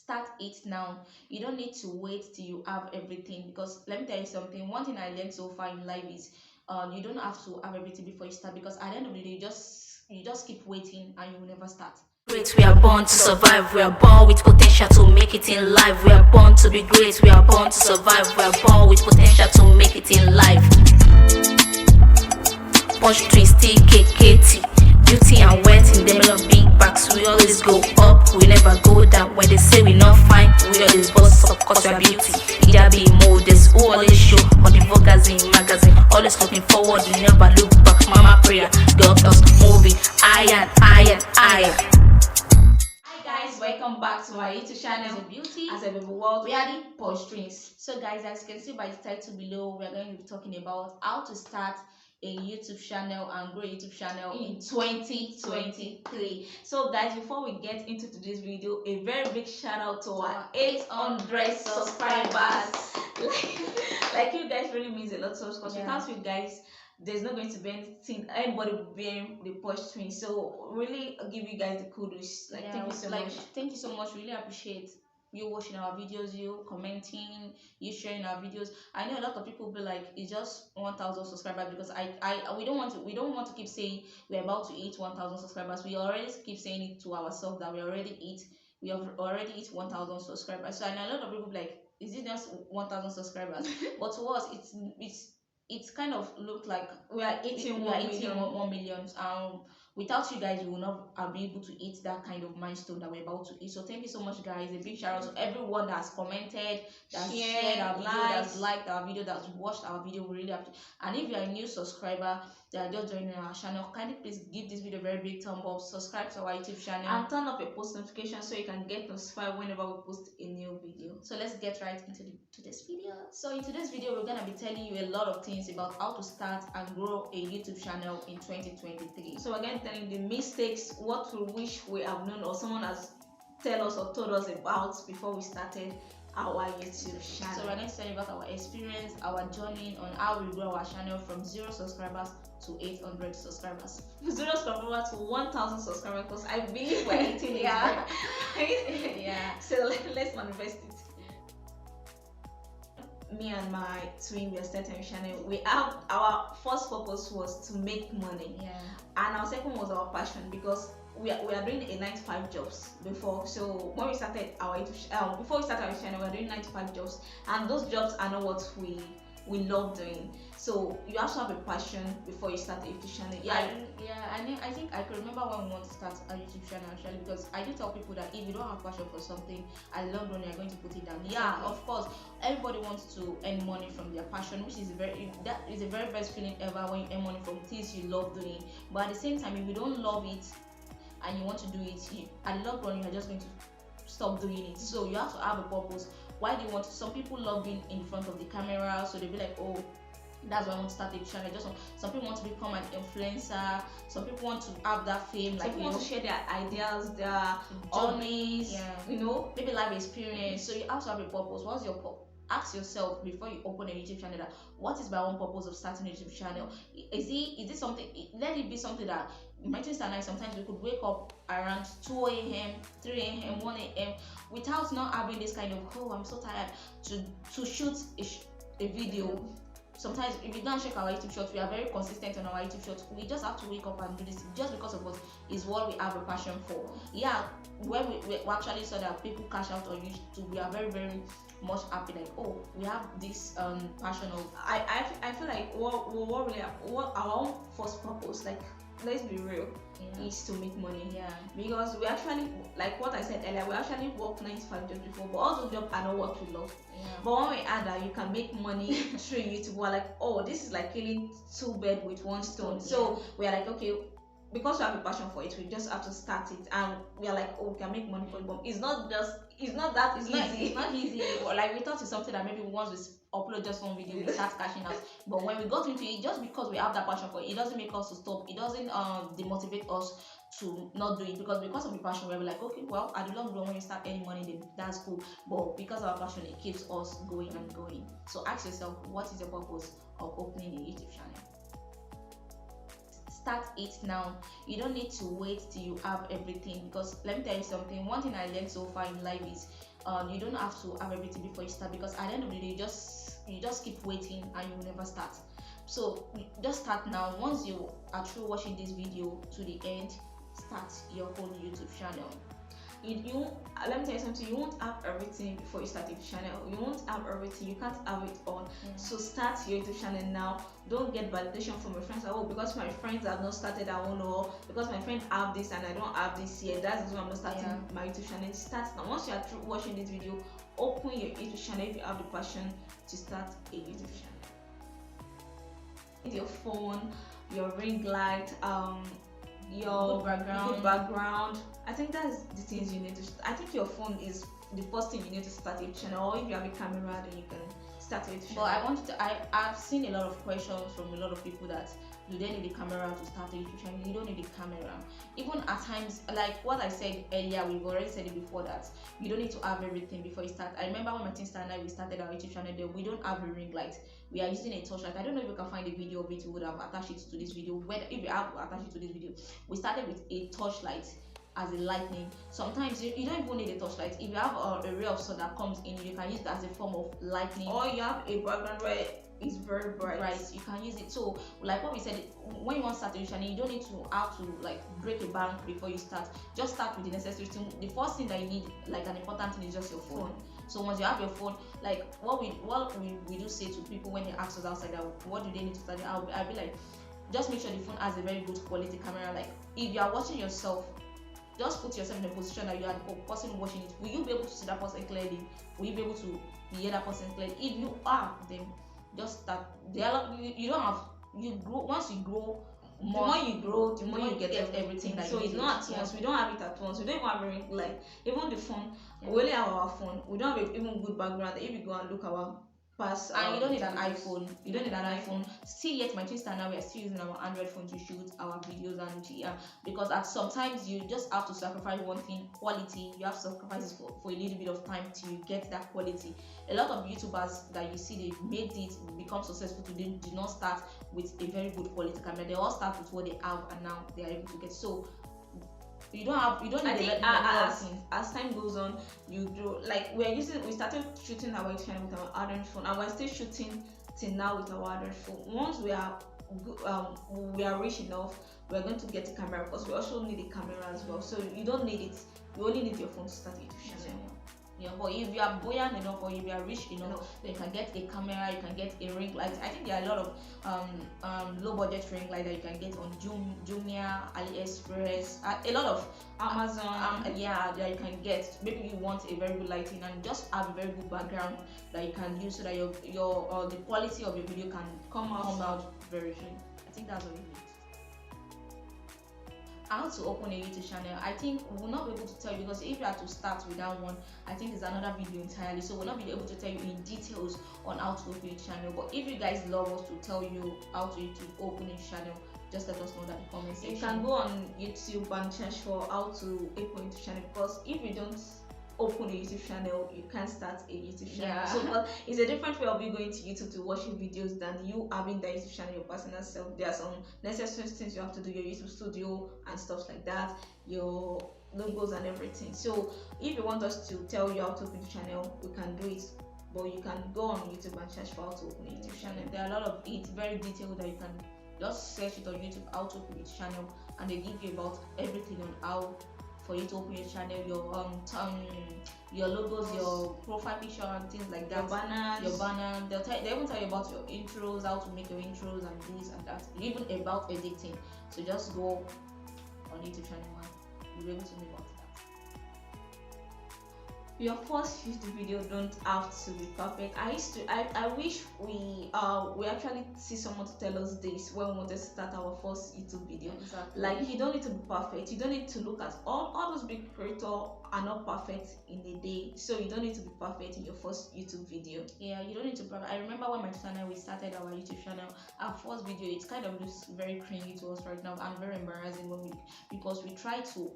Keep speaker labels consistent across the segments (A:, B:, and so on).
A: start it now. You don't need to wait till you have everything, because let me tell you something. One thing I learned so far in life is you don't have to have everything before you start, because at the end of the day you just keep waiting and you will never start.
B: Great, we are born to survive. We are born with potential to make it in life. We are born to be great. We are born to survive. We are born with potential to make it in life. Punch twist, KKT. Beauty and wetting, them love big backs. We always go up, we never go down. When they say we not fine, we always bust up cause we are beauty. Either be modest, who always show on the magazine. Always looking forward, you never look back. Mama prayer, God us moving. Iron.
A: Hi guys, welcome back to my YouTube channel. As a beauty, as a baby world, we are the Posh Twins. So guys, as you can see by the title below, we are going to be talking about how to start a YouTube channel and grow a YouTube channel in 2023. So guys, before we get into today's video, a very big shout out to our 800 subscribers. like you guys really means a lot to us, because without you guys, there's not going to be anybody being the Posh Twins. So really give you guys the kudos. Thank you so much. Thank you so much. Really appreciate you watching our videos, you commenting, you sharing our videos. I know a lot of people be like, it's just 1,000 subscribers, because we don't want to keep saying we're about to hit 1,000 subscribers. We already keep saying it to ourselves that we have already hit 1,000 subscribers. So I know a lot of people be like, is it just 1,000 subscribers? But to us, it's kind of looked like we are eating 1 million. Without you guys, we will not be able to eat that kind of milestone that we're about to eat. So thank you so much, guys. A big shout out to everyone that's commented, that's shared our video, that's liked our video, that's watched our video. We really appreciate. And if you're a new subscriber that are just joining our channel, kindly please give this video a very big thumb up, subscribe to our YouTube channel, and turn up your post notification so you can get notified whenever we post a new video. So let's get right into today's video. So in today's video, we're gonna be telling you a lot of things about how to start and grow a YouTube channel in 2023. So we're going to tell you the mistakes, what we wish we have known or someone has told us about before we started our YouTube channel. So we're going to tell you about our experience, our journey on how we grow our channel from 0 subscribers to 800 subscribers, 0 subscribers to 1,000 subscribers, because I believe we're eating it. Yeah. So let's manifest it. Me and my twin, we are starting a channel. We have our first purpose was to make money, and our second was our passion, because we are doing a 9-to-5 jobs before. So when we started our before we started our channel, we were doing 9-to-5 jobs, and those jobs are not what we love doing. So you have to have a passion before you start a YouTube channel. I think I can remember when we want to start a YouTube channel actually, because I do tell people that if you don't have passion for something, at long run you're going to put it down. Of course, everybody wants to earn money from their passion, which is the very best feeling ever, when you earn money from things you love doing. But at the same time, if you don't love it and you want to do it, at the long run you're just going to stop doing it. So you have to have a purpose. Why do you want to? Some people love being in front of the camera, so they'll be like, oh, that's why I want to start a channel. Some people want to become an influencer. Some people want to have that fame, like want to share their ideas, their journeys, maybe life experience. So you have to have a purpose. What's your purpose? Ask yourself before you open a YouTube channel that what is my own purpose of starting a YouTube channel? Is it something? Let it be something that sometimes we could wake up around 2 a.m., 3 a.m., 1 a.m. without not having this kind of, oh, I'm so tired to shoot a video. Sometimes if you don't check our YouTube shorts, we are very consistent on our YouTube shorts. We just have to wake up and do this just because of what is what we have a passion for. When we actually saw that people cash out on YouTube, we are very, very much happy, like, oh, we have this passion of I feel like what our own first purpose, like, let's be real, is to make money. Because we actually, like what I said earlier, we actually work 9-to-5 jobs before, but all those jobs are not what we love. But when we add that you can make money through YouTube, we're like, oh, this is like killing 2 birds with 1 stone. So we are like, okay, because we have a passion for it, we just have to start it, and we are like, oh, we can make money for it. But it's not that easy. It's not easy. Like, we thought it's something that maybe once we upload just one video, we start cashing out. But when we got into it, just because we have that passion for it, it doesn't make us to stop. It doesn't demotivate us to not do it, because of the passion, we're like, okay, well, at the long run, when you start earning money, then that's cool. But because of our passion, it keeps us going and going. So ask yourself, what is the purpose of opening a YouTube channel? Start it now. You don't need to wait till you have everything, because let me tell you something. One thing I learned so far in life is
B: you don't have to have everything before you start, because at the end of the day, you just keep waiting and you will never start. So just start now. Once you are through watching this video to the end, start your own YouTube channel. You let me tell you something, you won't have everything before you start your channel. You won't have everything, you can't have it all. So start your YouTube channel now. Don't get validation from your friends. Oh, because my friends have not started, I won't know. Because my friend have this and I don't have this yet, that's why I'm not starting my YouTube channel. Start now. Once you are through watching this video, open your YouTube channel if you have the passion to start a YouTube channel. Your phone, your ring light, your good background. I think that's the things you need to. I think your phone is the first thing you need to start your channel. Or if you have a camera, then you can start your channel. But I've seen a lot of questions from a lot of people that do they need a camera to start a YouTube channel? You don't need a camera. Even at times, like what I said earlier, we've already said it before, that you don't need to have everything before you start. I remember when my sister and I we started our YouTube channel, we don't have a ring light. We are using a torchlight. I don't know if you can find a video of it. We would have attached it to this video. Whether if you have attached it to this video, we started with a torchlight as a lightning. Sometimes you don't even need a torchlight. If you have a ray of sun that comes in, you can use it as a form of lightning. Or you have a background where it's very bright. You can use it. So like what we said, when you want to start your channel, you don't need to have to like break a bank before you start. Just start with the necessary thing. The first thing that you need, like an important thing, is just your phone. So once you have your phone, like what we do say to people when they ask us outside that what do they need to study, I'll be like, just make sure the phone has a very good quality camera. Like if you are watching yourself, just put yourself in a position that you are the person watching it. Will you be able to see that person clearly? Will you be able to hear that person clearly? If you are, then just start. You don't have, you grow. Once you grow, the more you grow, the more you get everything that you need. So it's not at once. We don't have it at once. We don't even have it, like even the phone. We only have our phone. We don't have even good background. If you go and look our past, and you don't need an iPhone. You don't need an iPhone. Still, yet my sister and I, we are still using our Android phone to shoot our videos, and because at sometimes you just have to sacrifice one thing, quality. You have to sacrifice it for a little bit of time till you get that quality. A lot of YouTubers that you see, they made it become successful today, did not start with a very good quality camera. They all start with what they have, and now they are able to get. So you don't need as time goes on, you grow. Like we started shooting our channel with our Android phone, and we're still shooting till now with our Android phone. Once we are rich enough, we're going to get a camera, because we also need a camera as well. So you don't need it. You only need your phone to start your channel. But if you are buoyant enough, or if you are rich enough, then you can get a camera, you can get a ring light. I think there are a lot of low budget ring light that you can get on Jumia, AliExpress, a lot of Amazon. That you can get. Maybe you want a very good lighting and just have a very good background that you can use, so that your the quality of your video can come out very good. I think that's what you need. How to open a YouTube channel, I think we will not be able to tell you, because if you have to start without one, I think it's another video entirely, so we'll not be able to tell you in details on how to open a channel. But if you guys love us to tell you how to open a channel, just let us know that in the comment section. You can go on YouTube and search for how to open a channel, because if you don't open a YouTube channel, you can't start a YouTube channel. So but it's a different way of you going to YouTube to watch your videos than you having the YouTube channel, your personal self. There are some necessary things you have to do, your YouTube studio and stuff like that, your logos and everything. So if you want us to tell you how to open a channel, we can do it. But you can go on YouTube and search for how to open a YouTube channel. There are a lot of it, very detailed, that you can just search it on YouTube, how to open a channel, and they give you about everything on how for you to open your channel, your logos, your profile picture and things like that, your banner. They even tell you about your intros, how to make your intros and this and that, even about editing. So just go on YouTube channel and you'll be able to know about that. Your first YouTube video don't have to be perfect. I wish we actually see someone to tell us this when we wanted to start our first YouTube video. Exactly. Like, you don't need to be perfect. You don't need to look at all those big creators are not perfect in a day. So you don't need to be perfect in your first YouTube video. Yeah, you don't need to be perfect. I remember when my sister and I we started our YouTube channel, our first video, it kind of looks very cringy to us right now and very embarrassing because we try to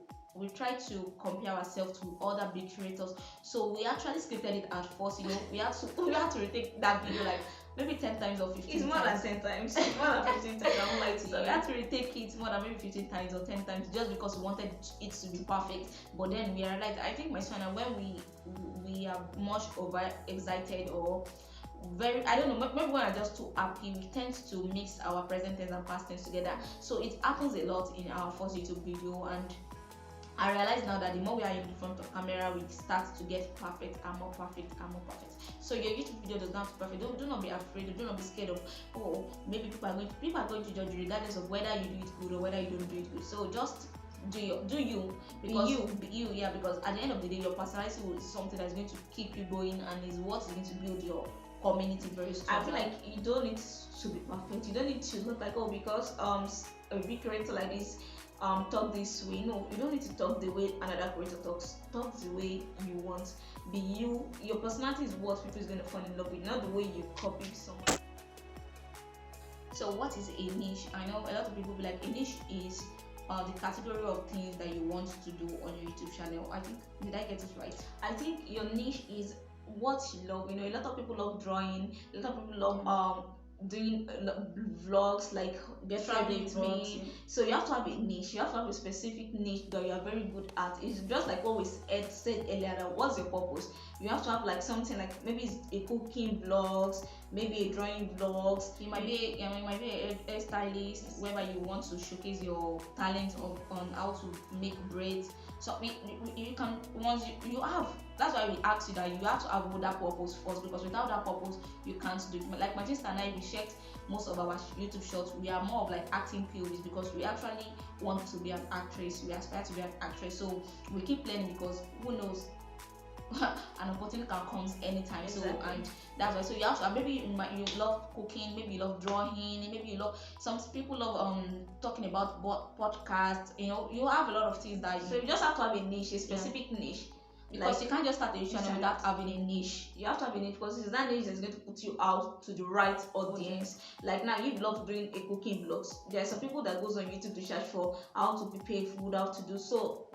B: compare ourselves to other big creators. So we actually scripted it at first, we had to retake that video like maybe 10 times or 15 times. It's more than 10 times. More than 15 times, I won't lie to you. So we had to retake it more than maybe 15 times or 10 times just because we wanted it to be perfect. But then we realized, I think my son, when we
A: are much over excited or very, I don't know, maybe when I'm just too happy, we tend to mix our present tense and past tense together. So it happens a lot in our first YouTube video, and I realize now that the more we are in front of camera, we start to get perfect and more perfect and more perfect. So your YouTube video does not have to be perfect. Do not be afraid. Do not be scared of, oh, maybe people are going to judge you regardless of whether you do it good or whether you don't do it good. So just do you because because at the end of the day, your personality is something that's going to keep you going and is what is going to build your community very strong. I feel like you don't need to be perfect. You don't need to look like, oh, because a big creator like this talk this way. No, you don't need to talk the way another creator talks. Talk the way you want. Be you. Your personality is what people is going to fall in love with, not the way you copy someone. So what is a niche? I know a lot of people be like, a niche is the category of things that you want to do on your YouTube channel. I think, did I get it right? I think your niche is what you love. You know, a lot of people love drawing. A lot of people love doing vlogs, like traveling with me. So you have to have a niche. You have to have a specific niche that you are very good at. It's just like what we said earlier, that what's your purpose? You have to have like something like, maybe it's a cooking vlogs, maybe a drawing vlogs. You might be a hairstylist, whereby you want to showcase your talent on how to make braids. So you can, once you have, that's why we asked you that you have to have that purpose first, because without that purpose you can't do it. Like my sister and I, we checked most of our YouTube shorts. We are more of like acting POVs because we actually want to be an actress. We aspire to be an actress, so we keep learning, because who knows, an opportunity can come anytime. Exactly. So, and that's why, so you have to, maybe you love cooking, maybe you love drawing, maybe you love, some people love talking about podcasts. You know, you have a lot of things that so you just have to have a niche, a specific niche, because like, you can't just start a channel without having a niche. You have to have a niche, because it's that niche that's going to put you out to the right audience. Like now, you love doing a cooking vlogs. There are some people that goes on YouTube to search for how to prepare food, how to do, so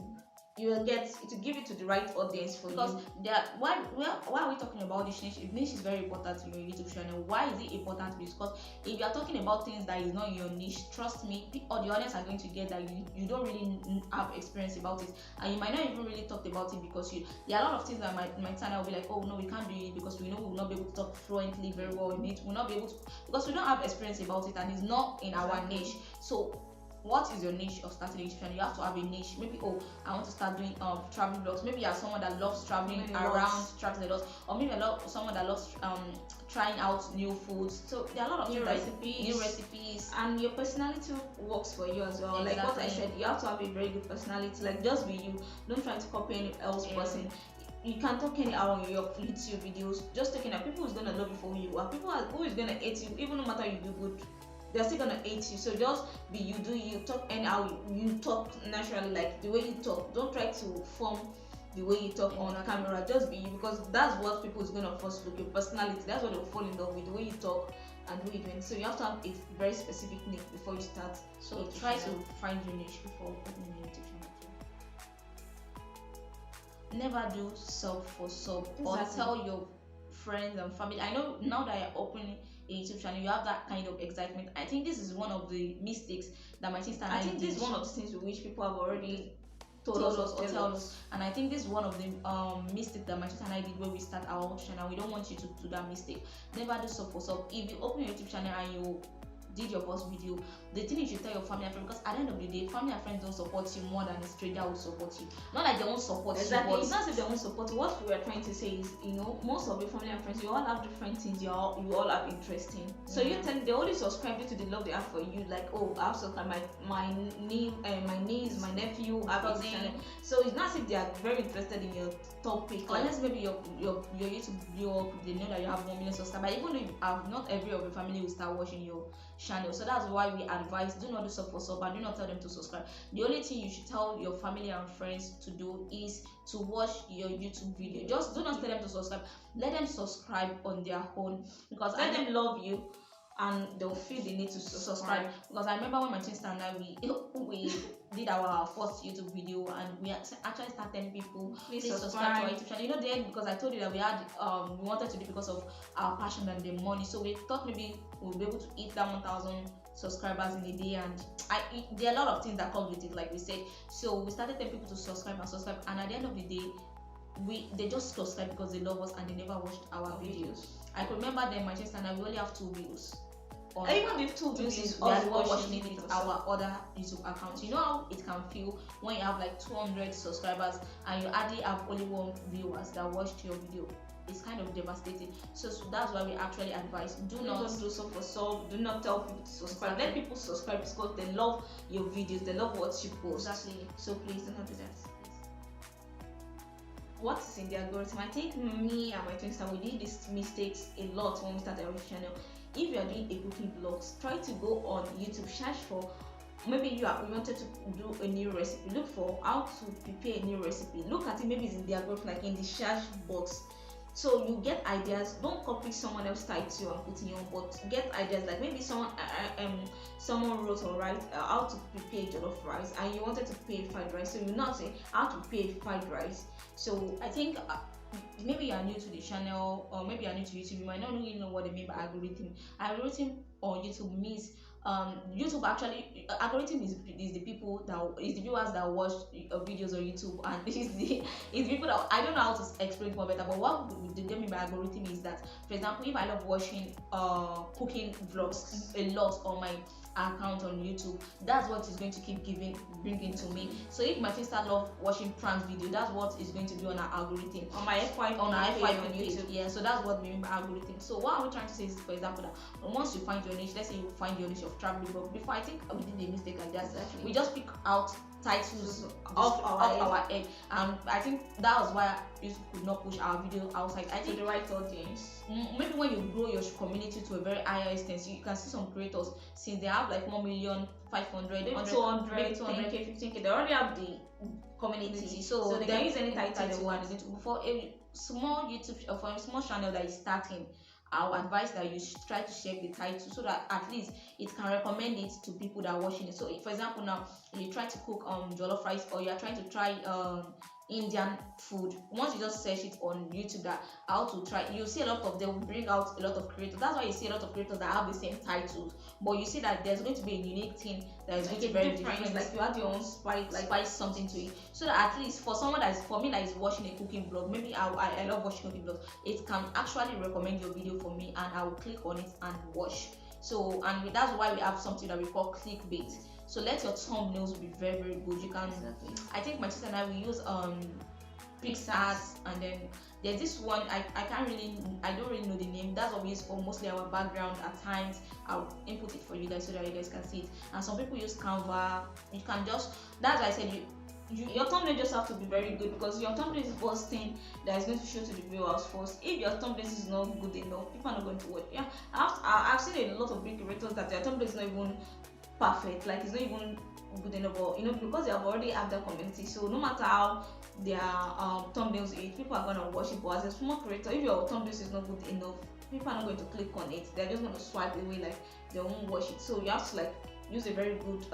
A: you will get to give it to the right audience for because you. Why are we talking about this niche? Niche is very important in your YouTube channel. Why is it important? Because if you are talking about things that is not your niche, trust me, or the audience are going to get that you don't really have experience about it, and you might not even really talk about it, because there are a lot of things that my channel will be like, oh no, we can't do it because we know we will not be able to talk fluently very well in it. We'll not be able to, because we don't have experience about it and it's not in our niche. So what is your niche of starting a YouTube channel? You have to have a niche. Maybe, oh, I want to start doing travel vlogs. Maybe you are someone that loves traveling around, traveling a lot, or maybe someone that loves trying out new foods. So there are a lot of new recipes, and your personality works for you as well. Exactly. Like what I said, you have to have a very good personality. Like just be you. Don't try to copy anyone else person. You can talk anyhow on your YouTube videos. Just talking that people is gonna love you for who you are. People who is gonna hate you, even no matter you do good, they're still gonna hate you. So just be you, do you, talk anyhow, you talk naturally, like the way you talk. Don't try to form the way you talk on camera. Just be you, because that's what people is gonna first look, your personality. That's what they'll fall in love with, the way you talk and the way you're doing. So you have to have a very specific niche before you start. So try to find your niche before opening your YouTube channel. Never do sub for sub. Exactly. Or tell your friends and family. I know now that you're opening a YouTube channel, you have that kind of excitement. I think this is one of the mistakes that my sister and I think this is one of the things which people have already told us. And I think this is one of the mistakes that my sister and I did when we start our own channel. We don't want you to do that mistake. Never do sub for sub. If you open your YouTube channel and you did your first video, the thing you should tell your family and friends, because at the end of the day, family and friends don't support you more than a stranger will support you. Not like they won't support you, but it's not as if they won't support you. What we are trying to say is, you know, most of your family and friends, you all have different things you all have interest in. So you tend, they only subscribe you to the love they have for you. Like, oh, I have subscribed my niece, my nephew, I have channel. So it's not as if they are very interested in your topic. Unless maybe your YouTube view, they know that you have 1 million subscribers. Even if you have, not every of your family will start watching your channel. So that's why we advise, do not do sub for sub, and do not tell them to subscribe. The only thing you should tell your family and friends to do is to watch your YouTube video. Just do not tell them to subscribe. Let them subscribe on their own, because let them love you and they'll feel the need to subscribe. Because I remember when my sister and I we did our first YouTube video, and we actually started telling people, please subscribe to our YouTube channel. You know, then, because I told you that we had we wanted to do because of our passion and the money, so we thought maybe we'll be able to hit that 1,000 subscribers in a day, and there are a lot of things that come with it, like we said. So we started telling people to subscribe, and at the end of the day, they just subscribe because they love us and they never watched our videos. I could remember then Manchester and we only have 2 views.
B: Even if 2 views,
A: we are watching it with our other YouTube accounts. You know how it can feel when you have like 200 subscribers and you hardly have only 1 viewers that watched your video. It's kind of devastating. So that's why we actually advise, do not do so for so. Do not tell people to subscribe. Let people subscribe because they love your videos, they love what you post.
B: Exactly.
A: So please do not do that. What is in the algorithm? I think me and my twin sister, we did these mistakes a lot when we started our channel. If you are doing a cooking vlogs, try to go on YouTube, search for, maybe you wanted to do a new recipe, look for how to prepare a new recipe. Look at it, maybe it's in the algorithm, like in the search box. So you get ideas. Don't copy someone else's title and put in your own, but get ideas. Like maybe someone wrote or write how to prepare jollof rice, and you wanted to prepare fried rice. So you not say how to prepare fried rice. So I think maybe you are new to the channel, or maybe you are new to YouTube. You might not really know what they mean by algorithm. Algorithm on YouTube means YouTube actually, algorithm is the people that is the viewers that watch videos on YouTube, and this is the people that, I don't know how to explain it more better, but what they mean by algorithm is that, for example, if I love watching cooking vlogs a lot on my account on YouTube, that's what is going to keep bringing to me. So if my sister love watching prank video, that's what is going to be on our algorithm,
B: on my F5
A: on YouTube. Yeah, so that's what we mean by algorithm. So what are we trying to say is, for example, that once you find your niche, let's say you find your niche of traveling, but before, I think we did a mistake like that. We just pick out titles of our head, and I think that was why you could not push our video outside. I think
B: the right audience.
A: Maybe when you grow your community to a very higher extent, you can see some creators, since they have like 1,500,000,
B: 200, 10K, 15K, they already have the community, so they can use any title they want.
A: For a small YouTube, for a small channel that is starting, I would advise that you should try to shape the title so that at least it can recommend it to people that are watching it. So for example, now you try to cook jollof rice, or you are trying to try Indian food. Once you just search it on YouTube, that how to try, you see a lot of, they will bring out a lot of creators. That's why you see a lot of creators that have the same titles, but you see that there's going to be a unique thing that is going to be very different.
B: Like you add your own spice,
A: like spice something to it, so that at least for someone that is, for me, that is watching a cooking vlog, maybe I love watching cooking vlogs, it can actually recommend your video for me, and I will click on it and watch. So, and that's why we have something that we call clickbait. So let your thumbnails be very, very good. You can, I think my sister and I, we use PixArt, and then there's this one, I don't really know the name. That's what we use for mostly our background. At times I'll input it for you guys so that you guys can see it. And some people use Canva. You can just, that's why I said your thumbnail just have to be very good, because your thumbnail is the first thing that is going to show to the viewers first. If your thumbnail is not good enough, people are not going to watch. Yeah, I've seen a lot of big creators that their thumbnail is not even perfect, like it's not even good enough, or because they have already have their community, so no matter how their thumbnails is, people are gonna watch it. But as a small creator, if your thumbnail is not good enough, people are not going to click on it. They're just going to swipe away, like they won't watch it. So you have to like use a very good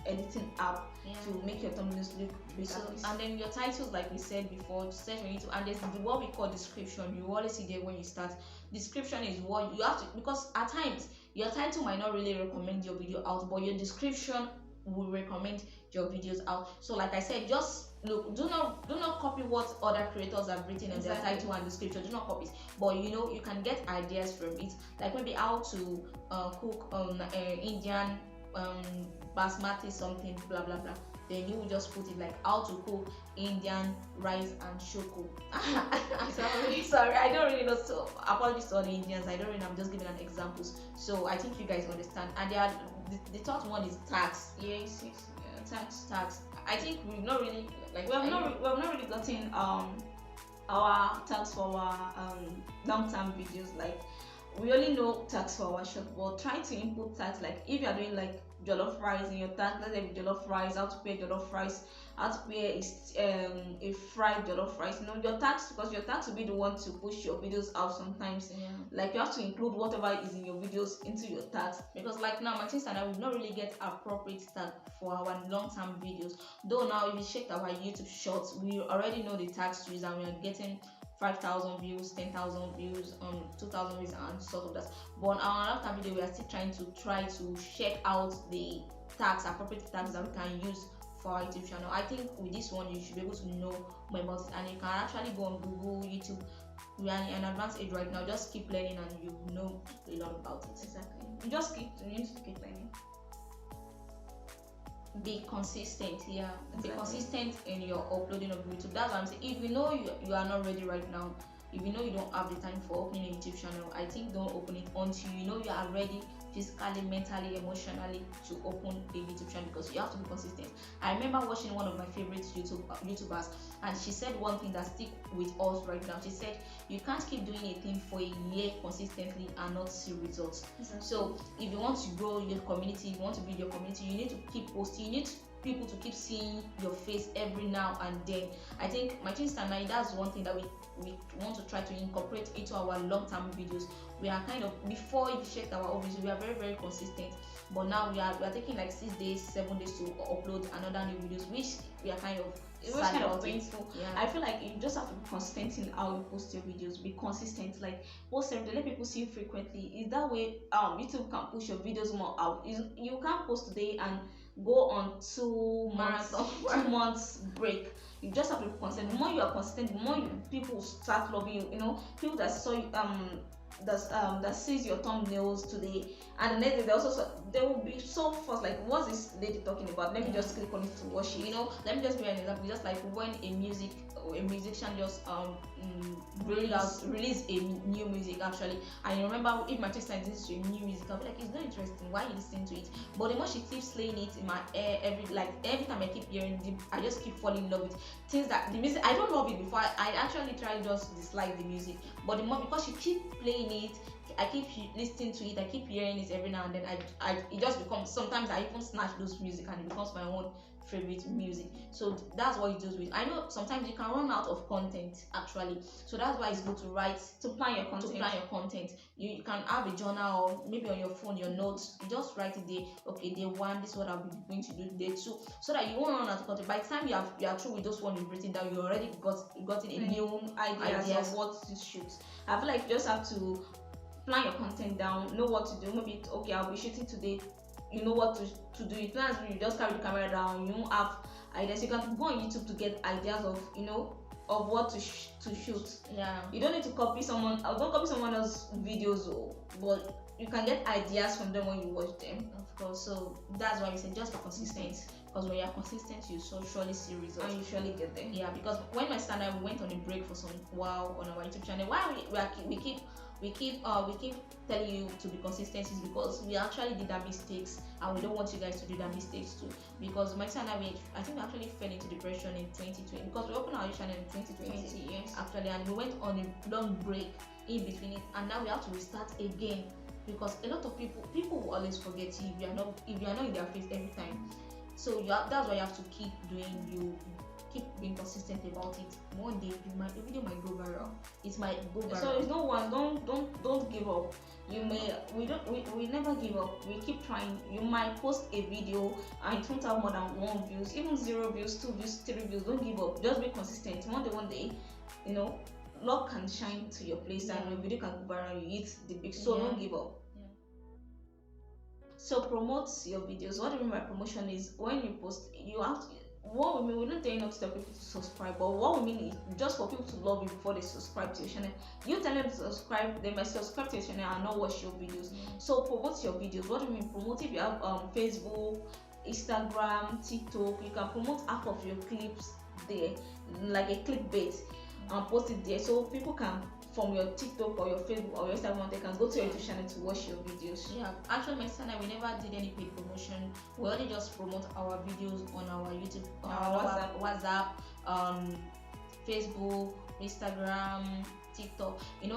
A: editing app to make your thumbnails look basic. So, and then your titles, like we said before, search on YouTube, and there's what we call description. You always see there when you start. Description is what you have to, because at times your title might not really recommend your video out, but your description will recommend your videos out. So like I said, just look, do not copy what other creators have written in their title and description. Do not copy it, but you can get ideas from it, like maybe how to cook Indian basmati something, blah blah blah. Then you will just put it like how to cook Indian rice and shoko. sorry, I don't really know. So apologies to all the Indians. I don't really know. I'm just giving an examples. So I think you guys understand. And they are the third one is tax.
B: Yes.
A: Tax. I think we've not really
B: we have not really gotten our tax for our long-term videos. Like we only know tax for our short, but try to input tax. Like if you are doing like jollof rice in your tax, let's say jollof rice, how to prepare jollof rice, how to prepare a fried jollof rice. Your tax, because your tax will be the one to push your videos out sometimes. Like you have to include whatever is in your videos into your tax, because like now my sister and I will not really get appropriate tag for our long-term videos. Though now if you check our YouTube shorts, we already know the tax to use, and we are getting 5,000 views, 10,000 views, 2,000 views, and sort of that. But on our long-term video, we are still trying to check out the tags, appropriate tags that we can use for our YouTube channel. I think with this one you should be able to know more about it, and you can actually go on Google, YouTube. We are in an advanced age right now. Just keep learning and you know a lot about it.
A: Exactly. You need to keep learning.
B: Be consistent.
A: Yeah, exactly.
B: Be consistent in your uploading of YouTube. That's what I'm saying. If you know you are not ready right now, if you know you don't have the time for opening a YouTube channel, I think don't open it until you know you are ready physically, mentally, emotionally to open a YouTube channel, because you have to be consistent. I remember watching one of my favorite YouTubers, and she said one thing that stick with us right now. She said you can't keep doing a thing for a year consistently and not see results.
A: Exactly.
B: So if you want to grow your community, if you want to build your community, you need to keep posting. You need people to keep seeing your face every now and then. I think my sister and I, that's one thing that we want to try to incorporate into our long-term videos. We are kind of, before you checked our office, we are very, very consistent, but now we are taking like 6 days, 7 days to upload another new videos, which we are kind of
A: it was kind of painful.
B: Yeah.
A: I feel like you just have to be consistent in how you post your videos. Be consistent, like post every day, let people see you frequently. Is that way YouTube can push your videos more out. You can't post today and go on 2 months break. You just have to be consistent. The more you are consistent, the more people start loving you. You know, people that saw you that sees your thumbnails today, and the next day they will be so fast, like, what's this lady talking about? Let me just click on it to watch it. You know, let me just give you an example. Just like when a musician just release a new music actually, and you remember if my sister listens to a new music, I'll be like, it's not interesting, why are you listening to it? But the more she keeps playing it in my ear, every time I keep hearing it, I just keep falling in love with things that the music, I don't love it before. I actually try just dislike the music, but the more, because she keep playing it, I keep listening to it, I keep hearing it every now and then, it just becomes, sometimes I even snatch those music and it becomes my own favorite music. So that's what it deals with. I know sometimes you can run out of content actually, so that's why it's good to plan your content. You can have a journal, or maybe on your phone, your notes, you just write it there. Okay, day 1, this is what I'll be going to do. Day 2, so that you won't run out of content. By the time you are through with those one you've written down, you already gotten a new ideas of what to shoot. I feel like you just have to plan your content down, know what to do. Maybe okay, I'll be shooting today. You know what to do. It plans, you just carry the camera down. You don't have ideas. You can go on YouTube to get ideas of of what to shoot.
B: Yeah.
A: You don't need to copy someone. Don't copy someone else's videos, but you can get ideas from them when you watch them.
B: Of course. So that's why we say just be consistent. Because when you're consistent, you surely see results.
A: And you surely get there.
B: Yeah. Because when my sister and I went on a break for some while on our YouTube channel, why we keep telling you to be consistent is because we actually did our mistakes, and we don't want you guys to do that mistakes too. Because my son and I think we actually fell into depression in 2020, because we opened our channel in 2020
A: yes.
B: actually, and we went on a long break in between it, and now we have to restart again, because a lot of people will always forget you if you are not in their face every time. So that's why you have to keep being consistent about it. One day the video might go viral. It might go viral.
A: So it's no one. Don't give up. We never give up. We keep trying. You might post a video and it won't have more than 1 views, even 0 views, 2 views, 3 views. Don't give up. Just be consistent. One day, luck can shine to your place, and your video can go viral. You hit the big. So don't give up. So promote your videos. What I mean by promotion is when you post, you have to. What we mean, we're not telling you to tell people to subscribe, but what we mean is just for people to love you before they subscribe to your channel. You tell them to subscribe, they might subscribe to your channel and not watch your videos. So promote your videos. What do you mean promote? If you have Facebook, Instagram, TikTok, you can promote half of your clips there, like a clickbait, and post it there, so people can, from your TikTok or your Facebook or your Instagram, they can go to your YouTube channel to watch your videos.
B: Yeah, actually my son and we never did any paid promotion. We only just promote our videos on our YouTube, WhatsApp, Facebook, Instagram, TikTok. You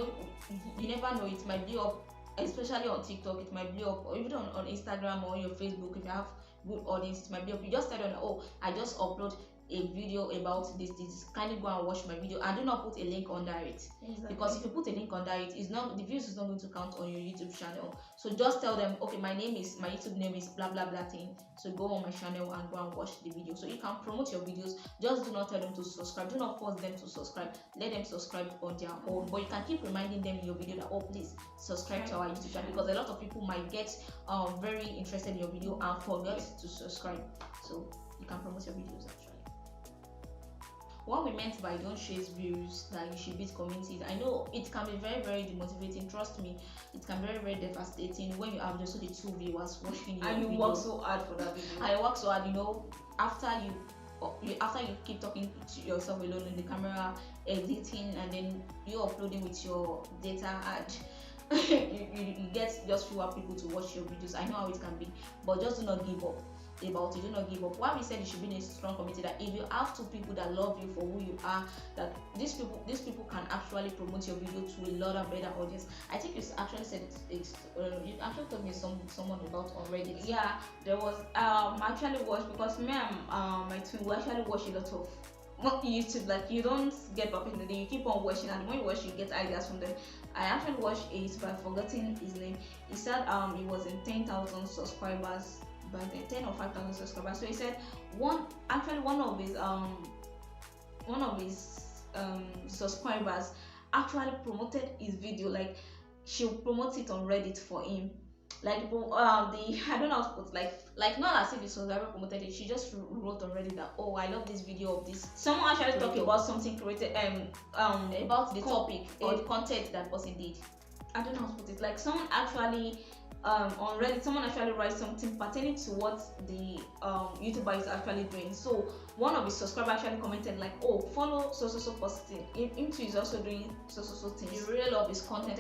B: never know, it might be up, especially on TikTok, it might be up, or even on Instagram or your Facebook. If you have good audience, it might be up. You just tell them, oh, I just upload a video about this, kindly go and watch my video, and do not put a link under it.
A: Exactly.
B: Because if you put a link under it, the views is not going to count on your YouTube channel. So just tell them, okay, my YouTube name is blah blah blah thing, so go on my channel and go and watch the video. So you can promote your videos. Just do not tell them to subscribe. Do not force them to subscribe. Let them subscribe on their own, but you can keep reminding them in your video that, oh, please subscribe to our YouTube channel, because a lot of people might get very interested in your video and forget to subscribe. So
A: you can promote your videos actually. What we meant by don't chase views, that you should beat communities. I know it can be very, very demotivating. Trust me, it can be very, very devastating when you have just only 2 viewers watching your video. And you work so hard for that video. I work so hard, after you keep talking to yourself alone in the camera, editing, and then you uploading with your data ad. you get just fewer people to watch your videos. I know how it can be, but just do not give up about it. Do not give up. Why we said you should be in a strong community, that if you have 2 people that love you for who you are, that these people can actually promote your video to a lot of better audience. I think you actually said you actually told me someone about already. Yeah, there was actually watched, because me and my twin, we actually watch a lot of YouTube. Like, you don't get perfect in the day, you keep on watching, and when you watch you get ideas from them. I actually watched a YouTuber, I've forgotten his name. He said he was in 10,000 subscribers by then, 10 or 5,000 subscribers. So he said one of his subscribers actually promoted his video. Like, she'll promote it on Reddit for him. Like, I don't know how to put, like not as if the subscriber promoted it. She just wrote on Reddit that, oh, I love this video of this. Someone actually talked about something created about the topic or the content that person did. I don't know how to put it. Like, someone actually on Reddit, someone actually writes something pertaining to what the YouTuber is actually doing. So one of his subscribers actually commented like, oh, follow so person. Him too is also doing so things. He really love his content.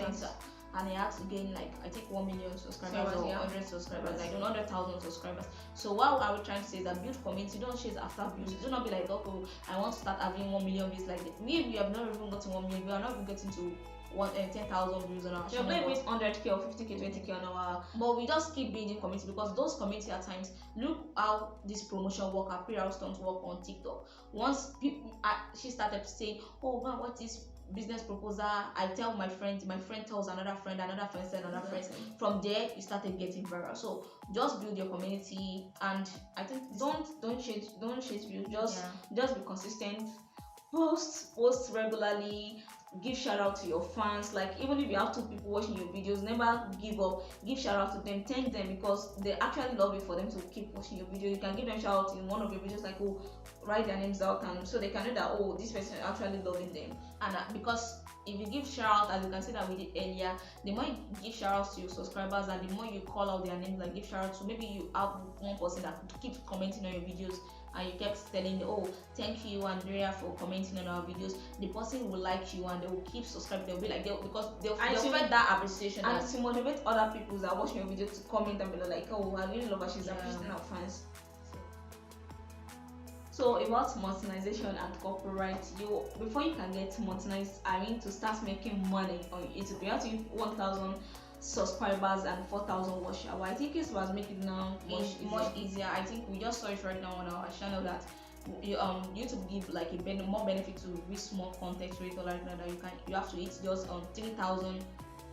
A: And he had to gain, like, I think 1 million subscribers or 100 subscribers, like 100,000 subscribers. So what are we trying to say is that build community, don't chase after views. Do not be like, okay, I want to start having 1 million views. Like, maybe you have not even gotten 1 million, we are not even getting to 10,000 views on our channel. Maybe it's 100k or 50k, 20k on our. But we just keep building community, because those community at times, look how this promotion work, our PR stunts work on TikTok. Once she started saying, oh man, what is business proposal, I tell my friend tells another friend says another friend. From there it started getting viral. So just build your community, and I think don't chase views. Just be consistent, post regularly, give shout out to your fans. Like, even if you have 2 people watching your videos, never give up, give shout out to them, thank them, because they actually love it for them to keep watching your video. You can give them shout out in one of your videos, like, oh, write their names out, and so they can know that, oh, this person is actually loving them. And because if you give shout out, as you can see that we did earlier, the more you give shout outs to your subscribers, and the more you call out their names, like give shout out to, maybe you have one person that keeps commenting on your videos, and you kept telling them, oh, thank you Andrea for commenting on our videos, the person will like you and they will keep subscribing. They'll be like, because they'll feel that appreciation, and to motivate other people that are watching your video to comment and be like, oh, I really love her, she's appreciating our fans. So about monetization and copyright, before you can get monetized, to start making money on YouTube, you have to have 1,000 subscribers and 4,000 watch hours. I think it was making it now much easier. I think we just saw it right now on our channel that YouTube give like more benefit to reach small content creator like that you have to hit just 3,000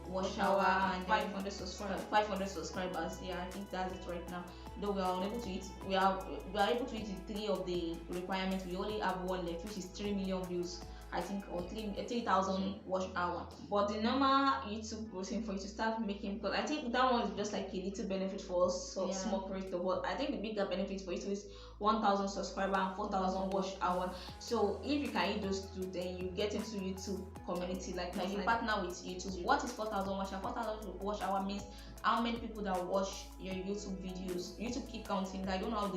A: watch hour and 500 subscribers. Yeah, I think that's it right now. Though we are unable to hit, we are able to hit 3 of the requirements. We only have 1 left, which is 3 million views, I think, or 3,000 watch hour. But the normal YouTube process for you to start making, because I think that one is just like a little benefit for us, so small creator. But I think the bigger benefit for you is 1,000 subscriber and 4,000 watch hour. So if you can hit those 2, then you get into YouTube community, like you partner with YouTube. What is 4,000 watch hour? 4,000 watch hour means how many people that watch your YouTube videos. YouTube keep counting. I don't know how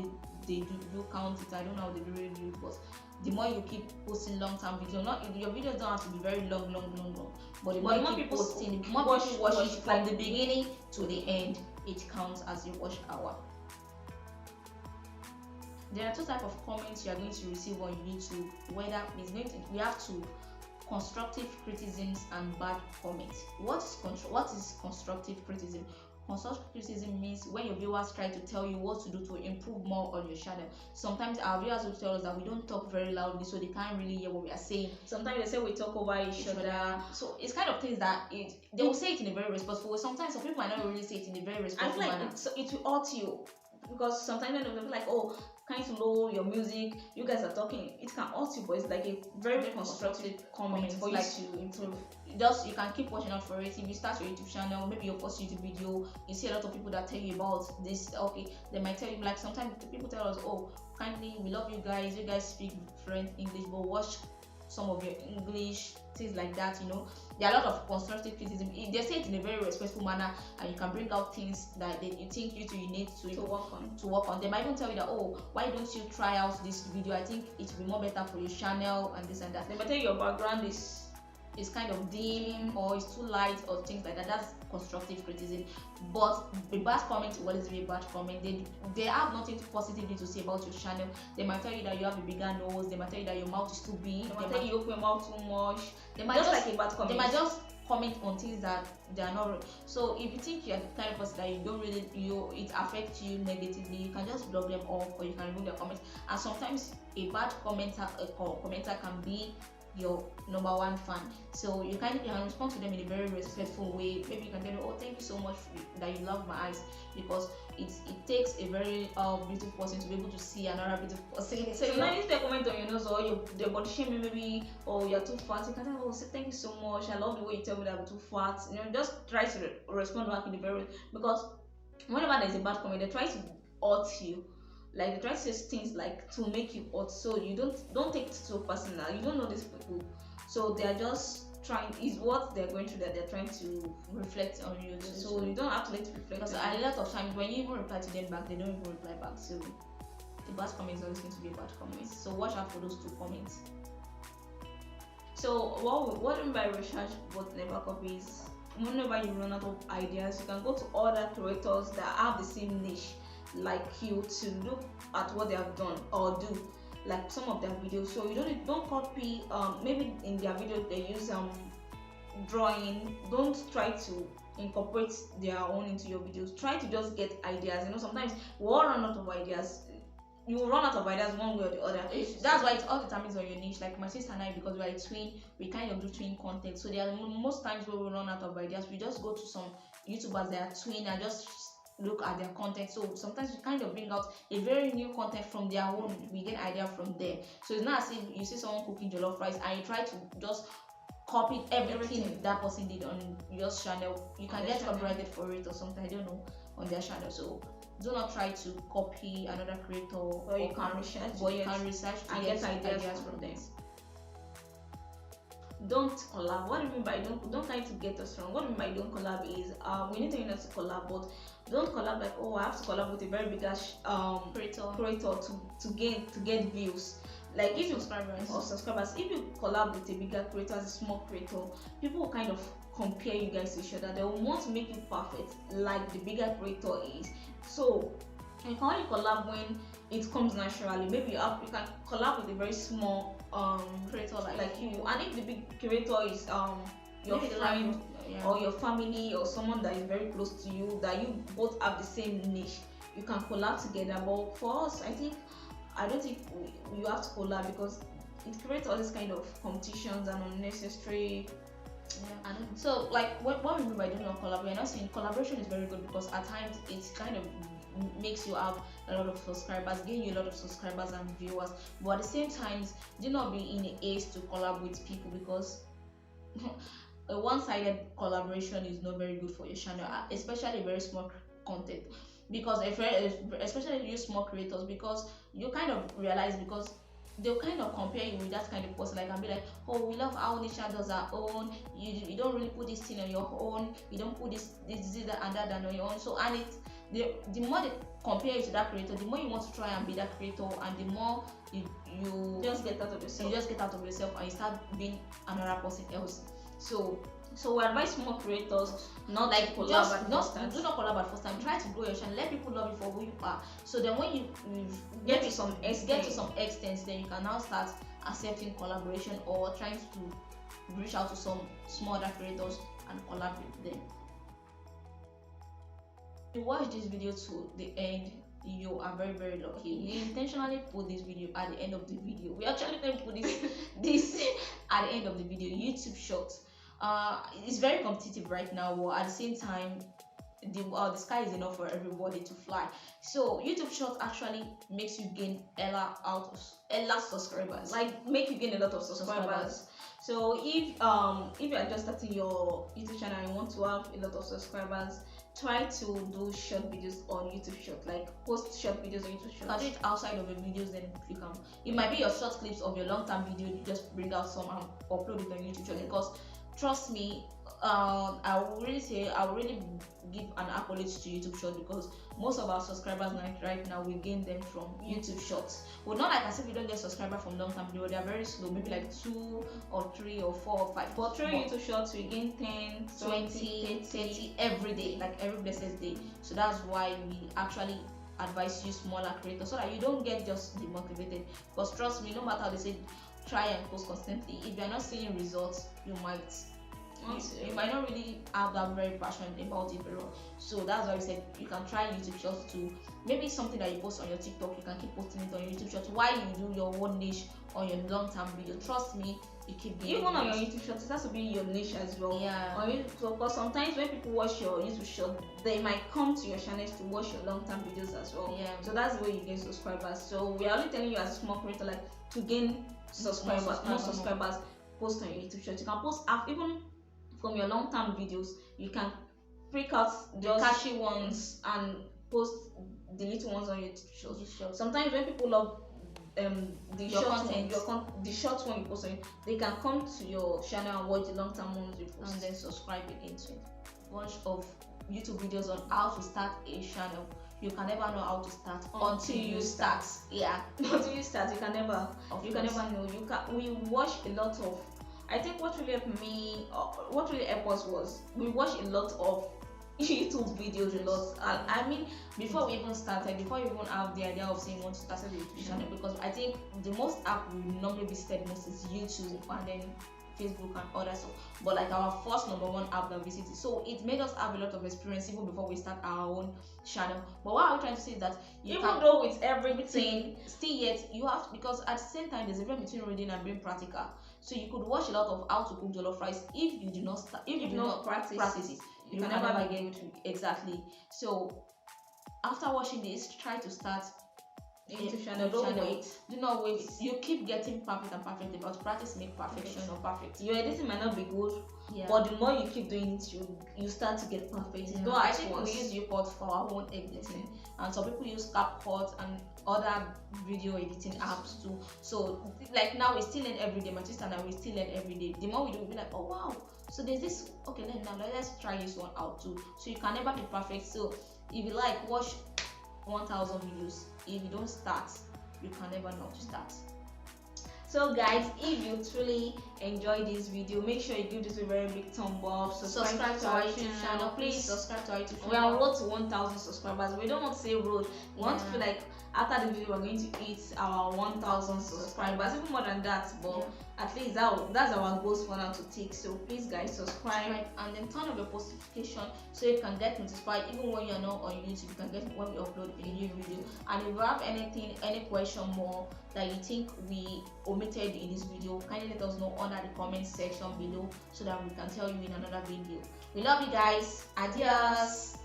A: they do count it. I don't know how they really do it, but the more you keep posting long-term videos, your videos don't have to be very long, but the more you keep posting, the more people watch it from the beginning to the end, it counts as your watch hour. There are 2 types of comments you are going to receive on YouTube. Whether we have to constructive criticisms and bad comments. What is constructive criticism? Constructive criticism means when your viewers try to tell you what to do to improve more on your channel. Sometimes our viewers will tell us that we don't talk very loudly, so they can't really hear what we are saying. Sometimes they say we talk over each other. So it's kind of things that they will say it in a very respectful way. Sometimes some people might not really say it in a very respectful manner. So it will hurt you. because sometimes when they feel like, oh, kind of low your music, you guys are talking, it can hurt you, but it's like a very constructive comment for you to improve.
B: Just you can keep watching out for it. If you start your YouTube channel, maybe your first YouTube video, you see a lot of people that tell you about this. Okay, they might tell you, like sometimes people tell us, oh, kindly, we love you guys speak fluent English, but watch some of your English, things like that. There are a lot of constructive criticism. They say it in a very respectful manner, and you can bring out things that you think you need to work on. They might even tell you that, oh, why don't you try out this video? I think it will be more better for your channel and this and that.
A: They might tell you your background is
B: kind of dim, or it's too light, or things like that. That's constructive criticism. But the bad comment will always be a bad comment. They have nothing positively to say about your channel. They might tell you that you have a bigger nose. They might tell you that your mouth is too big.
A: They might tell you open your mouth too much.
B: They might
A: just like a bad comment.
B: They might just comment on things that they are not. So if you think you're the kind of person that you don't really, it affects you negatively, you can just block them off, or you can remove their comments. And sometimes a bad commenter can be your number one fan, so you can respond to them in a very respectful way. Maybe you can tell them, oh, thank you so much that you love my eyes, because it takes a very beautiful person to be able to see another beautiful person.
A: So you might need to comment on your nose, or your body shaming, maybe, or you're too fat. You can tell them, oh, say thank you so much, I love the way you tell me that I'm too fat. Just try to respond back in the very, because whenever there's a bad comment, they try to hurt you. Like they try to say things like to make you hurt, so you don't take it so personal. You don't know these people, so they are just trying. Is what they're going through that they're trying to reflect on you. So you don't have to let it reflect.
B: Because a lot of times when you even reply to them back, they don't even reply back. So the bad comment is always going to be a bad comment. So watch out for those two comments.
A: So what do you mean by research but never copies? Whenever you run out of ideas, you can go to other creators that have the same niche like you to look at what they have done or do, like some of their videos. So you don't copy. Maybe in their video they use drawing. Don't try to incorporate their own into your videos. Try to just get ideas. Sometimes we all run out of ideas. You will run out of ideas one way or the other.
B: That's why it all determines on your niche. Like my sister and I, because we are a twin, we kind of do twin content. So there are most times where we run out of ideas, we just go to some YouTubers that are twin and just look at their content. So sometimes we kind of bring out a very new content from their own. We get idea from there. So it's not as if you see someone cooking jollof rice and you try to just copy everything that person did on your channel. You can get copyrighted for it or something, I don't know, on their channel. So do not try to copy another creator,
A: or you can research
B: and get ideas from them.
A: Don't collab. What do you mean by don't try to get us wrong? What do you mean by don't collab is we need to collab, but don't collab like, oh, I have to collab with a very big creator to get views. Like if you subscribers, if you collab with a bigger creator as a small creator, people will kind of compare you guys to each other. They will want to make you perfect like the bigger creator is. So you can only collab when it comes naturally. Maybe you can collab with a very small creator like you, and if the big creator is your friend or your family or someone that is very close to you, that you both have the same niche, you can collab together. But for us, I don't think you have to collab, because it creates all these kind of competitions and unnecessary.
B: Yeah. And so like what we mean by doing not collab, we're not saying collaboration is very good, because at times it kind of makes you have a lot of subscribers, gain you a lot of subscribers and viewers. But at the same time, do not be in a haste to collab with people, because a one-sided collaboration is not very good for your channel, especially very small content. Because especially if you use small creators, because you kind of realize, because they'll kind of compare you with that kind of person, like, and be like, oh, we love how Nisha does her own, you don't really put this thing on your own, you don't put this and that on your own. So, and the more they compare you to that creator, the more you want to try and be that creator, and the more you
A: just get out of yourself.
B: You just get out of yourself and you start being another person else.
A: So we advise small creators not
B: like
A: to
B: collab at first time. Do not collab at first time. Try to grow your channel. Let people love you for who you are. So then when you get to some extent, then you can now start accepting collaboration or trying to reach out to some small other creators and collab with them. If you watch this video to the end, you are very, very lucky. We intentionally put this video at the end of the video. We actually can put this at the end of the video. YouTube Shorts. It's very competitive right now, but at the same time,
A: the sky is enough for everybody to fly. So YouTube Shorts actually makes you gain ella subscribers, like make you gain a lot of subscribers. So if you are just starting your YouTube channel and you want to have a lot of subscribers, try to do short videos on YouTube Short, like post short videos on YouTube Short. You can do it outside of your videos, then you can. It might be your short clips of your long-term video. You just bring out some and upload it on YouTube Short, because trust me, I will really give an accolade to YouTube Short, because most of our subscribers right now we gain them from YouTube Shorts. Well, not like as if we don't get subscribers from long term video, they are very slow, maybe like 2 or 3 or 4 or 5. But through YouTube Shorts we gain 10, 20, 30 every day, like every blessed day. So that's why we actually advise you smaller creators, so that you don't get just demotivated. Because trust me, no matter how they say try and post constantly, if you're not seeing results, you might not really have that very passion about it very well. So that's why we said you can try YouTube Shorts to maybe something that you post on your TikTok, you can keep posting it on your YouTube Shorts while you do your one niche on your long-term video. Trust me, you keep doing even on your YouTube Shorts. It has to be your niche as well. Yeah. So because sometimes when people watch your YouTube Short, they might come to your channels to watch your long-term videos as well. Yeah. So that's the way you gain subscribers. So we are only telling you as a small creator, like to gain more subscribers, post on your YouTube Shorts. You can post even from your long-term videos. You can pick out the catchy ones and post the little ones on your YouTube Shorts. Sometimes when people love the short one you post on, they can come to your channel and watch the long-term ones you post and then subscribe again to a bunch of YouTube videos on how to start a channel. You can never know how to start until you start. Yeah, until you start, you can never know. We watch a lot of, I think what really helped us was we watched a lot of YouTube videos a lot. I mean, before we even started, before you even have the idea of saying you want to start a YouTube channel, because I think the most app we normally visited most is YouTube and then Facebook and other stuff. But like our first number one app that we visited, so it made us have a lot of experience even before we start our own channel. But what I'm trying to say is that even though with everything, still yet you have, because at the same time there's a difference between reading and being practical. So you could watch a lot of how to cook jollof rice. If you do not start, if you do not practice it, you can never be able to. Exactly. So after watching this, try to start YouTube channel. Do not wait. You keep getting perfect and perfect, because practice make perfection or perfect. Your editing might not be good, but the more you keep doing it, you start to get perfect. Yeah. I think we use YouPort for our own editing, and some people use CapCut and other video editing apps too. So like now we still learn every day. My sister and I, we still learn every day. The more we do, we'll be like, oh wow, so there's this. Okay, let's try this one out too. So you can never be perfect. So if you like, watch 1,000 videos. If you don't start, you can never know to start. So guys, if you truly enjoyed this video, make sure you give this a very big thumb up. Subscribe to our YouTube channel. Please subscribe to our YouTube channel. We are on road to 1,000 subscribers. We don't want to say road. We want to feel like after the video we're going to hit our 1,000 subscribers, even more than that. But at least that's our goals for now to take. So please guys, subscribe and then turn on your post notification so you can get notified even when you're not on YouTube. You can get when we upload a new video. And if you have any question more that you think we omitted in this video, kindly let us know under the comment section below so that we can tell you in another video. We love you guys. Adios.